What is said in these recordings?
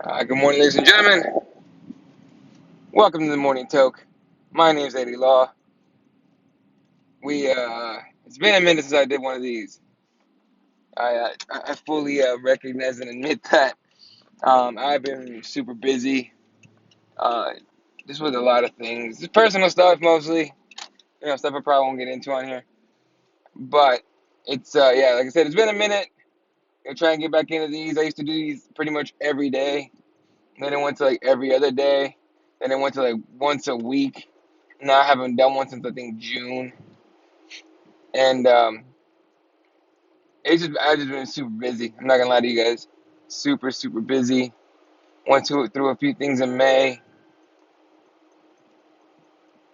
Good morning, ladies and gentlemen. Welcome to the Morning Toke. My name's Eddie Law. It's been a minute since I did one of these. I fully recognize and admit that I've been super busy, uh, just with a lot of things, just personal stuff mostly. Stuff I probably won't get into on here. But yeah, like I said, it's been a minute. I'm trying to get back into these. I used to do these pretty much every day. Then it went to like every other day. Then it went to like once a week. Now I haven't done one since I think June. And I've just been super busy. I'm not gonna lie to you guys, super busy. Went through a few things in May,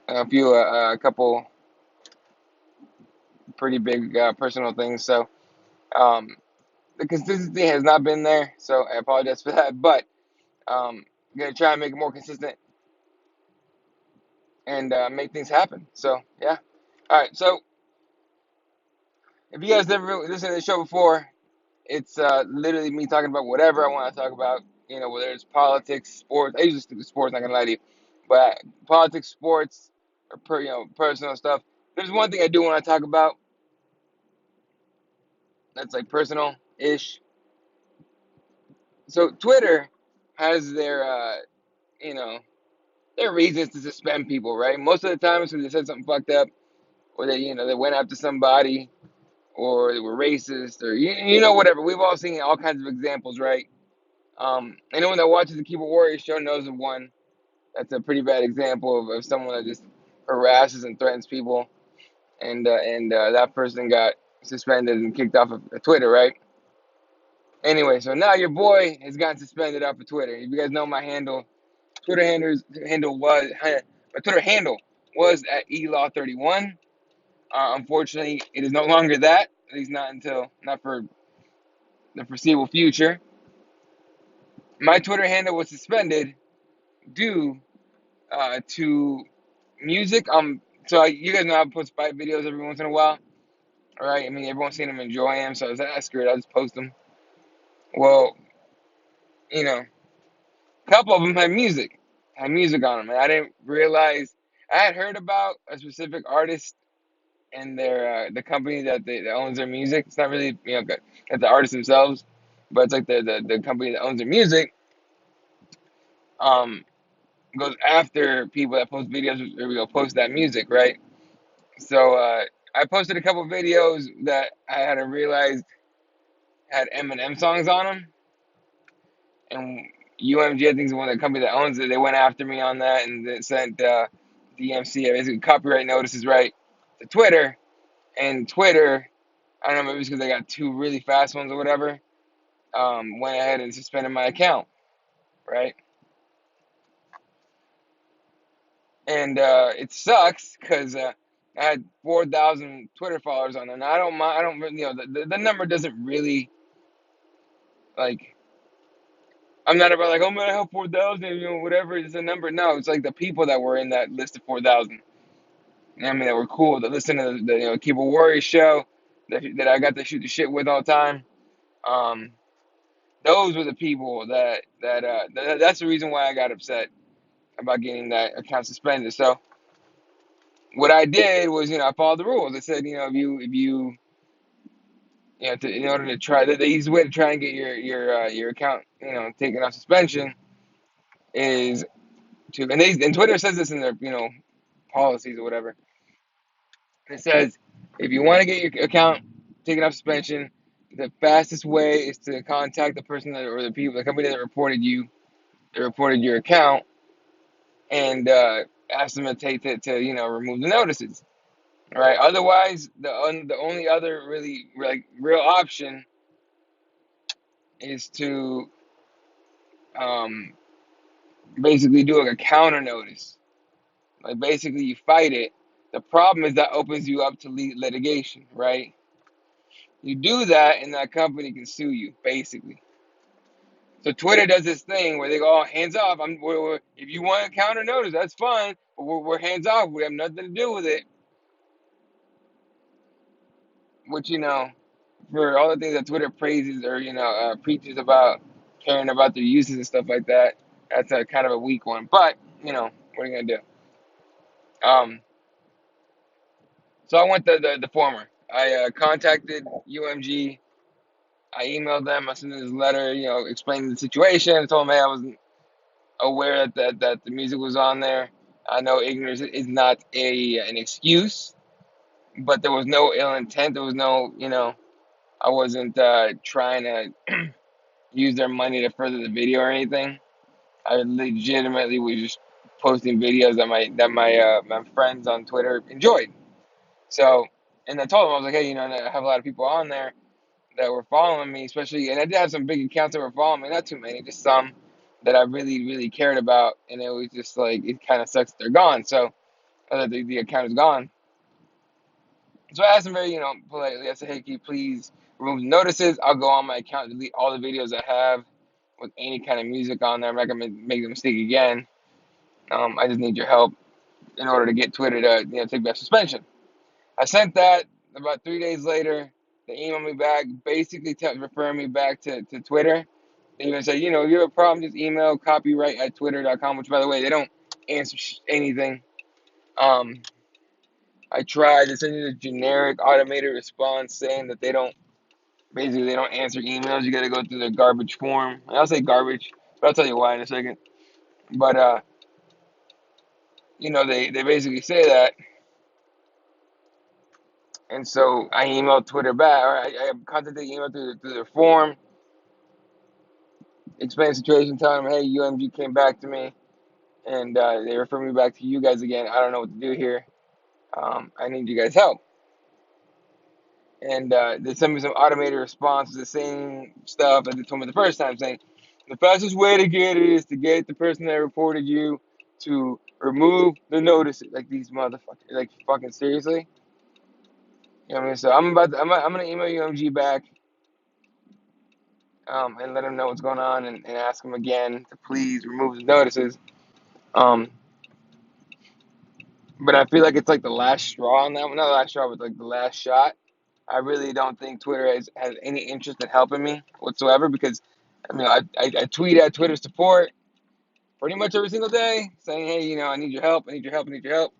a couple pretty big personal things. So um, the consistency has not been there. So I apologize for that. But I'm gonna try and make it more consistent and make things happen. So yeah. All right. So if you guys never listened to the show before, it's literally me talking about whatever I want to talk about. Whether it's politics, sports. I usually stick to sports. Not gonna lie to you, but politics, sports, or personal stuff. There's one thing I do want to talk about that's like personal ish. So Twitter has you know, their reasons to suspend people, right? Most of the time, it's because they said something fucked up, or they went after somebody, or they were racist, or whatever. We've all seen all kinds of examples, right? Anyone that watches the Keyboard Warriors show knows of one. That's a pretty bad example of someone that just harasses and threatens people, and that person got suspended and kicked off of Twitter, right? Anyway, so now your boy has gotten suspended off of Twitter. If you guys know my handle, Twitter handle was my Twitter handle was at elaw31. Unfortunately, it is no longer that. At least not for the foreseeable future. My Twitter handle was suspended due to music. So you guys know I post fight videos every once in a while, all right? I mean, everyone's seen them, enjoy them, so I was like, screw it, I'll just post them. Well, you know, a couple of them had music on them, and I didn't realize. I had heard about a specific artist and the company that owns their music. It's not really at the artists themselves, but it's like the company that owns their music. Um, Goes after people that post videos or post that music, right? So I posted a couple videos that I hadn't realized had Eminem songs on them, and UMG, I think, is one of the companies that owns it. They went after me on that, and they sent DMC, basically copyright notices, right, to Twitter. And Twitter, I don't know, maybe it's because they got two really fast ones or whatever, went ahead and suspended my account, right? And it sucks because I had 4,000 Twitter followers on there. And I don't mind. I don't. The number doesn't really like. I'm not about like, oh man, I have 4,000. Whatever. It's a number. No, it's like the people that were in that list of 4,000. I mean, that were cool. That listen to the Keyboard Warriors show that I got to shoot the shit with all the time. Um, those were the people that's the reason why I got upset about getting that account suspended. So what I did was, I followed the rules. I said, if you in order to try the easiest way to try and get your account, taken off suspension is and Twitter says this in their policies or whatever. It says if you want to get your account taken off suspension, the fastest way is to contact the person or the company that reported your account, and ask them to remove the notices. All right. Otherwise, the only other really like real option is to um, basically do like a counter notice. Like basically, you fight it. The problem is that opens you up to litigation, right? You do that, and that company can sue you, basically. So Twitter does this thing where they go, oh, hands off. If you want a counter notice, that's fine. But we're hands off. We have nothing to do with it. Which for all the things that Twitter praises or preaches about caring about their uses and stuff like that. That's a kind of a weak one. But what are you gonna do? So I went the former. I contacted UMG. I emailed them. I sent them this letter, explaining the situation. I told them, hey, I wasn't aware that the music was on there. I know ignorance is not an excuse, but there was no ill intent. There was no, I wasn't trying to use their money to further the video or anything. I legitimately was just posting videos that my friends on Twitter enjoyed. So, and I told them, I was like, hey, I have a lot of people on there that were following me, especially, and I did have some big accounts that were following me, not too many, just some that I really, really cared about, and it was just like, it kind of sucks that they're gone, so, the account is gone. So I asked them very, politely, I said, hey, can you please remove the notices? I'll go on my account, delete all the videos I have with any kind of music on there. I'm not going to make the mistake again. I just need your help in order to get Twitter to, take back suspension. I sent that. About 3 days later, they emailed me back, basically referring me back to Twitter. They even said, if you have a problem, just email copyright@twitter.com, which, by the way, they don't answer anything. I tried to send you a generic automated response saying that they don't answer emails. You got to go through the garbage form. And I'll say garbage, but I'll tell you why in a second. But, they basically say that. And so I emailed Twitter back, or I contacted the email through their form, explained the situation, telling them, hey, UMG came back to me, and they referred me back to you guys again. I don't know what to do here. I need you guys' help. And they sent me some automated responses, the same stuff that they told me the first time, saying, the fastest way to get it is to get the person that reported you to remove the notice. Like, these motherfuckers, like, fucking seriously? You know what I mean? So I'm going to email UMG back, and let them know what's going on, and ask them again to please remove the notices. But I feel like it's like the last straw on that one. Not the last straw, but like the last shot. I really don't think Twitter has any interest in helping me whatsoever, because I tweet at Twitter support pretty much every single day saying, hey, I need your help, I need your help, I need your help.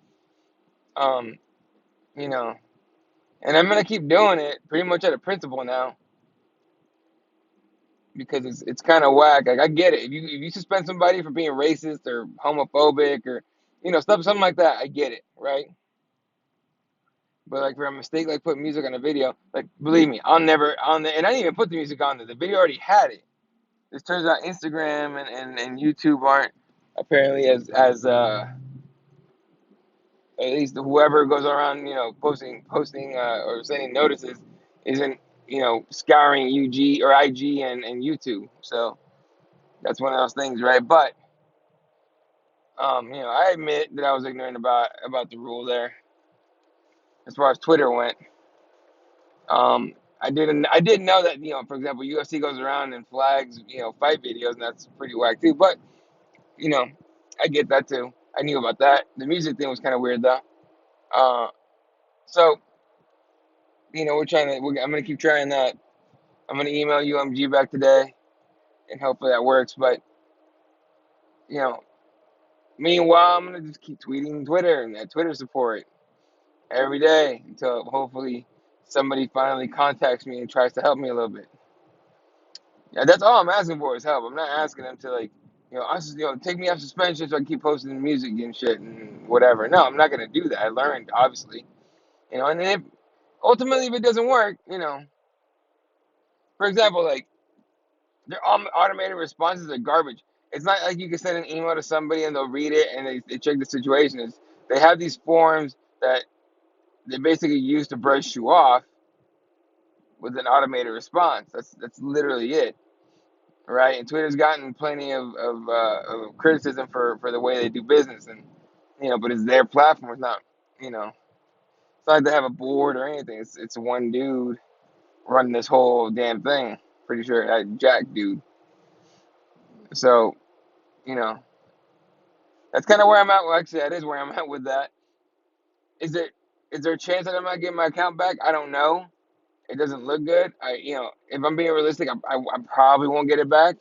Um, you know, and I'm gonna keep doing it pretty much out of principle now, because it's kind of whack. Like, I get it. If you suspend somebody for being racist or homophobic or something like that, I get it, right? But like, for a mistake like putting music on a video, like, believe me, and I didn't even put the music on there. The video already had it. This turns out Instagram and YouTube aren't apparently as at least whoever goes around posting or sending notices isn't scouring UG or IG and YouTube. So that's one of those things, right? But I admit that I was ignorant about the rule there as far as Twitter went. I didn't know that, for example, UFC goes around and flags, fight videos, and that's pretty whack too. But, you know, I get that too. I knew about that. The music thing was kind of weird though. Uh, so, I'm gonna keep trying that. I'm gonna email UMG back today, and hopefully that works. But, you know, meanwhile, I'm gonna just keep tweeting Twitter and that Twitter support every day until hopefully somebody finally contacts me and tries to help me a little bit. Yeah, that's all I'm asking for is help. I'm not asking them to, like, take me off suspension so I can keep posting the music and shit and whatever. No, I'm not gonna do that. I learned, obviously, and then ultimately if it doesn't work, for example, like, their automated responses are garbage. It's not like you can send an email to somebody and they'll read it and they check the situation. They have these forms that they basically use to brush you off with an automated response. That's literally it. Right? And Twitter's gotten plenty of criticism for the way they do business, and but it's their platform. It's not, it's not like they have a board or anything. It's one dude running this whole damn thing. Pretty sure that Jack dude. So you know that's kind of where I'm at. Well, actually, that is where I'm at with that. Is it? Is there a chance that I might get my account back? I don't know. It doesn't look good. If I'm being realistic, I probably won't get it back.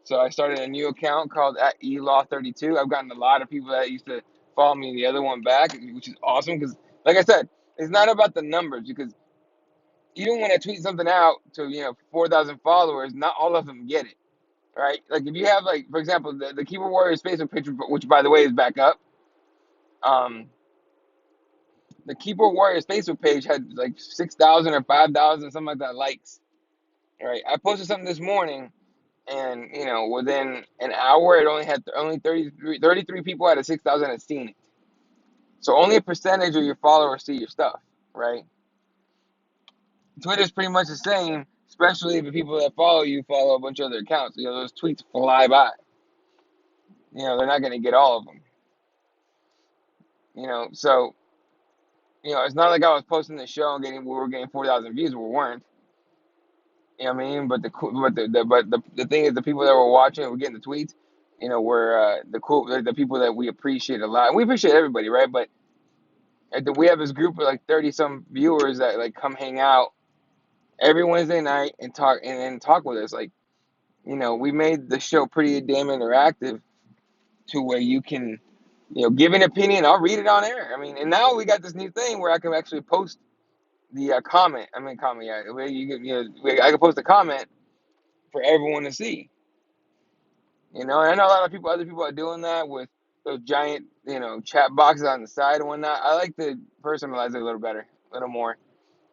So I started a new account called at elaw32. I've gotten a lot of people that used to follow me in the other one back, which is awesome because, like I said, it's not about the numbers because even when I tweet something out to 4,000 followers, not all of them get it, right? Like if you have like, for example, the Keyboard Warriors Facebook picture, which by the way is back up. Um, the Keyboard Warriors Facebook page had like 6,000 or 5,000 something like that likes. Right? I posted something this morning, and within an hour, it only had only 33 people out of 6,000 had seen it. So only a percentage of your followers see your stuff, right? Twitter's pretty much the same, especially if the people that follow you follow a bunch of other accounts. Those tweets fly by. They're not going to get all of them. So it's not like I was posting the show and we were getting 4,000 views. We weren't. You know what I mean? But the thing is, the people that were watching and were getting the tweets, were the people that we appreciate a lot. And we appreciate everybody, right? But we have this group of like 30 some viewers that like come hang out every Wednesday night and talk with us. Like, we made the show pretty damn interactive to where you can, give an opinion. I'll read it on air. I mean, and now we got this new thing where I can actually post the comment. I mean, comment. Yeah, where I can post a comment for everyone to see. And I know a lot of other people are doing that with those giant, chat boxes on the side and whatnot. I like to personalize it a little better, a little more.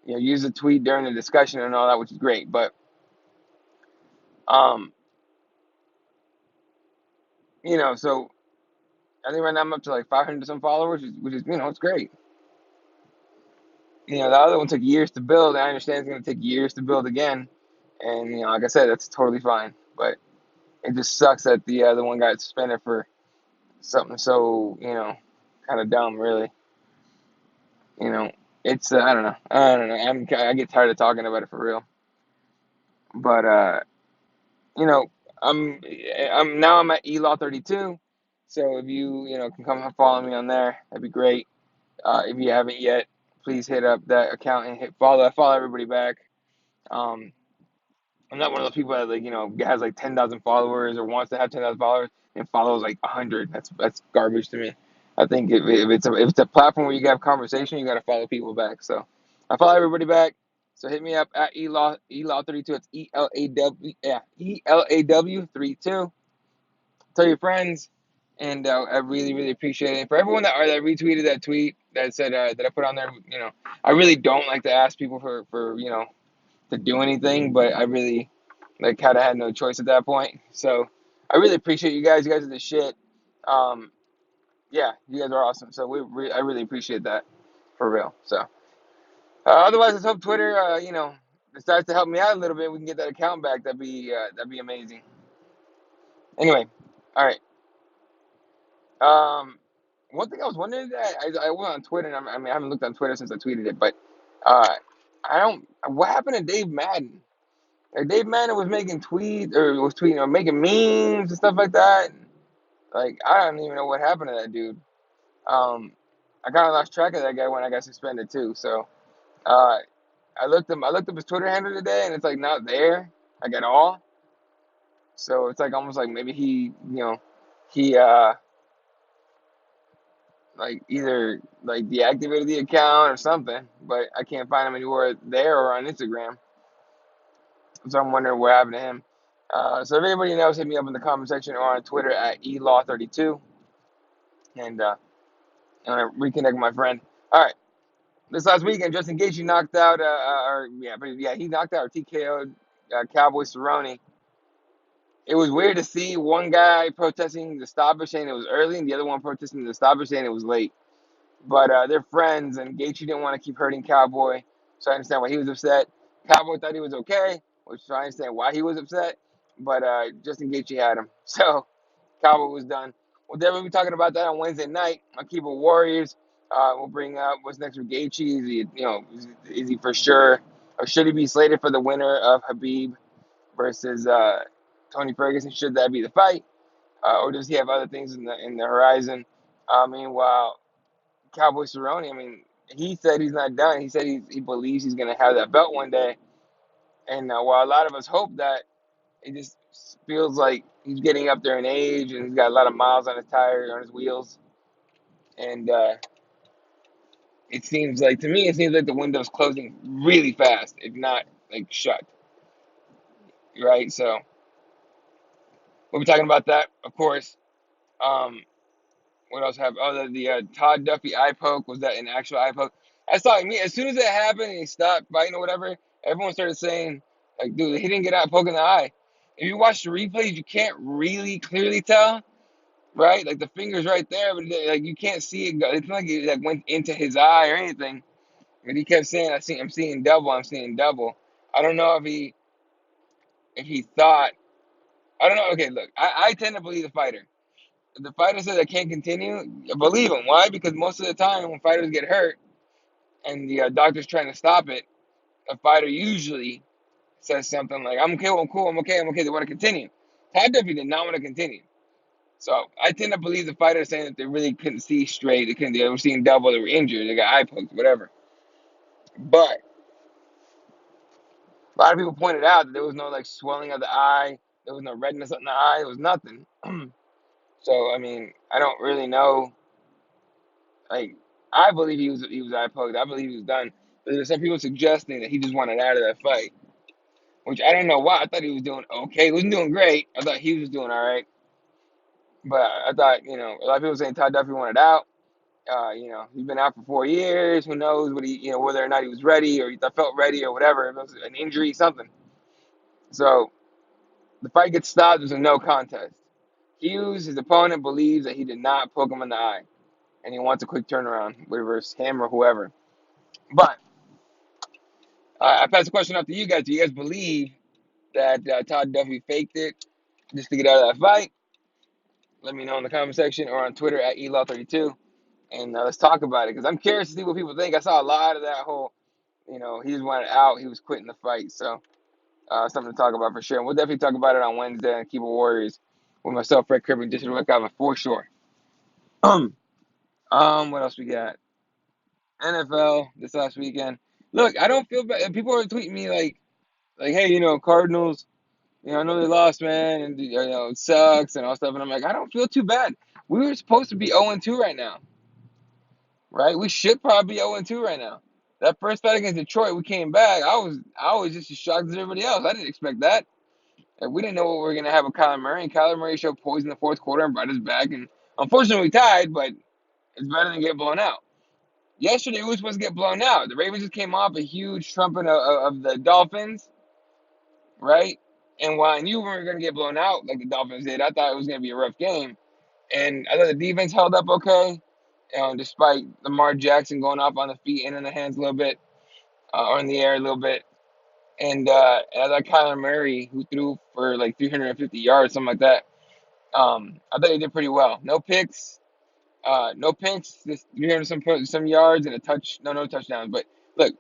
Use a tweet during the discussion and all that, which is great. But, um, so I think right now I'm up to like 500 some followers, which is, it's great. The other one took years to build. I understand it's going to take years to build again. And, like I said, that's totally fine. But it just sucks that the other one got suspended for something so, kind of dumb, really. You know, it's I don't know. I don't know. I get tired of talking about it for real. But you know, I'm at elaw32. So if you can come and follow me on there, that'd be great. If you haven't yet, please hit up that account and hit follow. I follow everybody back. Um, I'm not one of those people that has like 10,000 followers or wants to have 10,000 followers and follows like 100. That's garbage to me. I think if it's a platform where you can have conversation, you got to follow people back. So I follow everybody back. So hit me up at elaw32. It's ELAW 32. Tell your friends, and I really really appreciate it. For everyone that retweeted that tweet that said that I put on there, I really don't like to ask people for to do anything, but I really like kind of had no choice at that point. So I really appreciate you guys. You guys are the shit. Um, yeah, you guys are awesome. So I really appreciate that for real. So otherwise, let's hope Twitter, decides to help me out a little bit. We can get that account back. That'd be amazing. Anyway, all right. Um, one thing I was wondering that I went on Twitter, and I mean I haven't looked on Twitter since I tweeted it, but uh, I don't. What happened to Dave Madden? Like Dave Madden was making tweets or was tweeting or making memes and stuff like that. Like I don't even know what happened to that dude. Um, I kind of lost track of that guy when I got suspended too. So uh, I looked up his Twitter handle today, and it's like not there like at all. So it's like almost like maybe he like either like deactivated the account or something. But I can't find him anywhere there or on Instagram. So I'm wondering what happened to him. So if anybody knows, hit me up in the comment section or on Twitter at elaw32, and I'm gonna reconnect with my friend. All right, this last weekend, Justin Gaethje knocked out, he knocked out or TKO'd Cowboy Cerrone. It was weird to see one guy protesting the stoppage saying it was early, and the other one protesting the stoppage saying it was late. But they're friends, and Gaethje didn't want to keep hurting Cowboy, so I understand why he was upset. Cowboy thought he was okay, which I understand why he was upset. But Justin Gaethje had him, so Cowboy was done. We'll definitely be talking about that on Wednesday night on Keyboard Warriors. We'll bring up what's next for Gaethje. Is he for sure, or should he be slated for the winner of Habib versus Tony Ferguson? Should that be the fight, or does he have other things in the horizon? Meanwhile, Cowboy Cerrone, I mean, he said he's not done. He said he believes he's going to have that belt one day. And while a lot of us hope that, feels like he's getting up there in age, and he's got a lot of miles on his tires, on his wheels, and it seems like to me, it seems like the window's closing really fast, if not like shut. Right. So we'll be talking about that, of course. Um, what else happened? Oh, the Todd Duffy eye poke, was that an actual eye poke? I saw me as soon as it happened and he stopped fighting or whatever. Everyone started saying like, dude, he didn't get out poking the eye. If you watch the replays, you can't really clearly tell, right? Like the finger's right there, but like you can't see it go. It's not like it like went into his eye or anything. But he kept saying, I'm seeing double, I'm seeing double." I don't know if he thought. I don't know. Okay, look, I tend to believe the fighter. If the fighter says I can't continue, I believe him. Why? Because most of the time when fighters get hurt and the doctor's trying to stop it, a fighter usually says something like, "I'm okay, I'm cool, I'm okay, I'm okay." They want to continue. Todd Duffy did not want to continue. So I tend to believe the fighter saying that they really couldn't see straight. They were seeing double. They were injured. They got eye pokes, whatever. But a lot of people pointed out that there was no like swelling of the eye. There was no redness on the eye. It was nothing. So I mean, I don't really know. Like, I believe he was eye poked. I believe he was done. But there's some people suggesting that he just wanted out of that fight, which I don't know why. I thought he was doing okay. He wasn't doing great. I thought he was doing all right. But I thought, a lot of people saying Todd Duffy wanted out. He's been out for 4 years. Who knows what whether or not he was ready or he felt ready or whatever. If it was an injury, something. So the fight gets stopped. There's a no contest. Hughes, his opponent, believes that he did not poke him in the eye, and he wants a quick turnaround, whether it's him or whoever. But I pass the question off to you guys. Do you guys believe that Todd Duffy faked it just to get out of that fight? Let me know in the comment section or on Twitter at elaw32, and let's talk about it because I'm curious to see what people think. I saw a lot of that whole, he just wanted out, he was quitting the fight. So something to talk about for sure. And we'll definitely talk about it on Wednesday on Keyboard Warriors with myself, Fred Cribb, and Digital Recover for sure. What else we got? NFL this last weekend. Look, I don't feel bad. People are tweeting me like, hey, Cardinals. I know they lost, man, and it sucks and all stuff. And I'm like, I don't feel too bad. We were supposed to be 0-2 right now, right? We should probably be 0-2 right now. That first fight against Detroit, we came back. I was just as shocked as everybody else. I didn't expect that. Like, we didn't know what we were gonna have with Kyler Murray, and Kyler Murray showed poise in the fourth quarter and brought us back. And unfortunately, we tied, but it's better than get blown out. Yesterday, we were supposed to get blown out. The Ravens just came off a huge trumpet of the Dolphins, right? And while I knew we were going to get blown out like the Dolphins did, I thought it was going to be a rough game. And I thought the defense held up okay, despite Lamar Jackson going off on the feet and in the hands a little bit, or in the air a little bit. And I thought Kyler Murray, who threw for like 350 yards, something like that, I thought he did pretty well. No picks, just 300 some yards and a touch. No touchdowns. But look,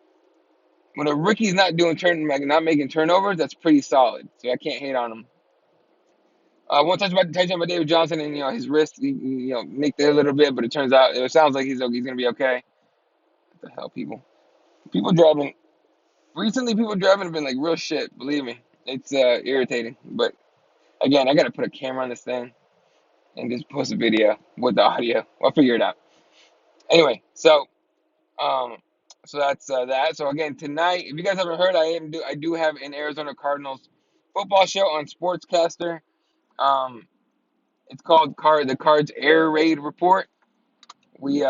when a rookie's not making turnovers, that's pretty solid. So I can't hate on him. I won't touch about David Johnson and his wrist. He nicked it a little bit, but it sounds like he's gonna be okay. What the hell, people? People driving recently. People driving have been like real shit. Believe me, it's irritating. But again, I gotta put a camera on this thing and just post a video with the audio. I'll figure it out. Anyway, um, so that's that. So again, tonight, if you guys haven't heard, I do have an Arizona Cardinals football show on Sportscaster. Um, it's called the Cards Air Raid Report. We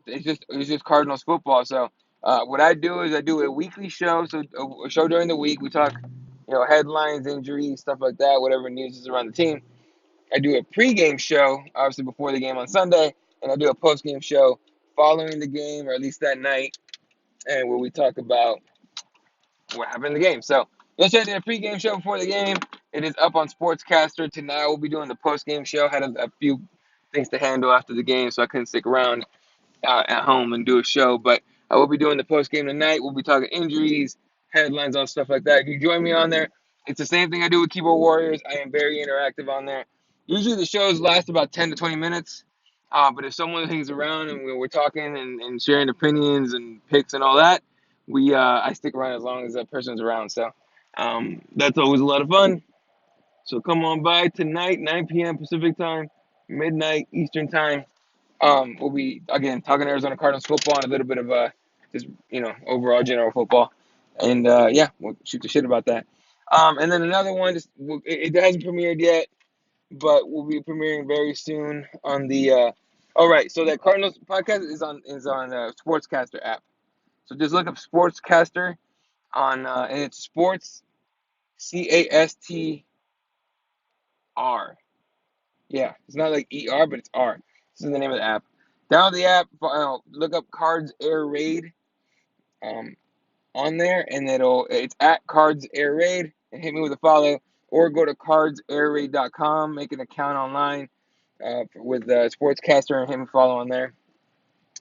it's just Cardinals football. So what I do is I do a weekly show. So a show during the week. We talk, headlines, injuries, stuff like that, whatever news is around the team. I do a pregame show, obviously before the game on Sunday, and I do a postgame show following the game, or at least that night, and where we talk about what happened in the game. So yesterday I did a pregame show before the game. It is up on Sportscaster. Tonight we'll be doing the postgame show. Had a few things to handle after the game, so I couldn't stick around at home and do a show. But I will be doing the post game tonight. We'll be talking injuries, headlines on stuff like that. If you join me on there, it's the same thing I do with Keyboard Warriors. I am very interactive on there. Usually the shows last about 10 to 20 minutes. But if someone hangs around and we're talking and sharing opinions and picks and all that, I stick around as long as that person's around. So that's always a lot of fun. So come on by tonight, 9 p.m. Pacific time, midnight Eastern time. We'll be again talking Arizona Cardinals football and a little bit of just overall general football, and yeah, we'll shoot the shit about that. And then another one, it hasn't premiered yet, but will be premiering very soon on the. All right, so that Cardinals podcast is on Sportscaster app. So just look up Sportscaster on and it's Sports CASTR. Yeah, it's not like ER, but it's R. This is the name of the app. Download the app. Look up Cards Air Raid um, on there, and it's at Cards Air Raid, and hit me with a follow, or go to cardsairraid.com, make an account online with Sportscaster, and hit me follow on there.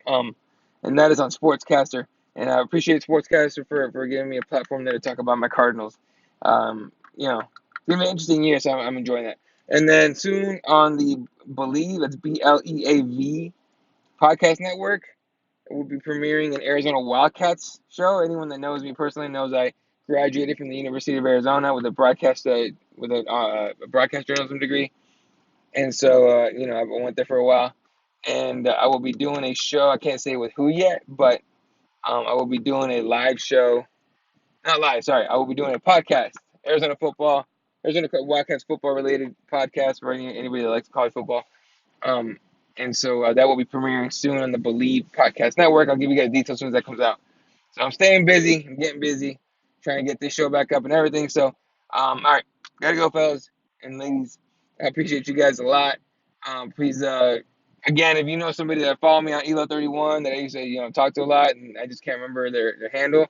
Um, and that is on Sportscaster. And I appreciate Sportscaster for giving me a platform there to talk about my Cardinals. It's been an interesting year, so I'm enjoying that. And then soon on the Believe, that's BLEAV podcast network, we'll be premiering an Arizona Wildcats show. Anyone that knows me personally knows I graduated from the University of Arizona with a broadcast journalism degree, and so I went there for a while, and I will be doing a show. I can't say with who yet, but I will be doing a live show. Not live, sorry. I will be doing a podcast. Arizona Wildcats football related podcast for anybody that likes college football. Um, and so that will be premiering soon on the Believe Podcast Network. I'll give you guys details as soon as that comes out. So I'm staying busy. I'm getting busy, trying to get this show back up and everything. So, all right, gotta go, fellas and ladies. I appreciate you guys a lot. Please, again, if you know somebody that follow me on Elo31 that I used to, talk to a lot, and I just can't remember their handle,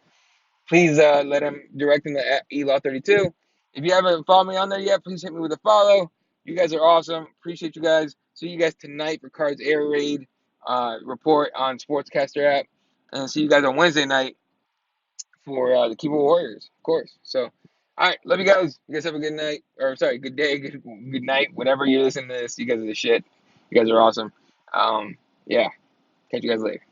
please let them direct them to Elo32. If you haven't followed me on there yet, please hit me with a follow. You guys are awesome. Appreciate you guys. See you guys tonight for Cards Air Raid report on Sportscaster app, and see you guys on Wednesday night for the Keyboard Warriors, of course. So, all right, love you guys. You guys have a good night, or sorry, good day, good night, whatever you're listening to this. You guys are the shit. You guys are awesome. Yeah, catch you guys later.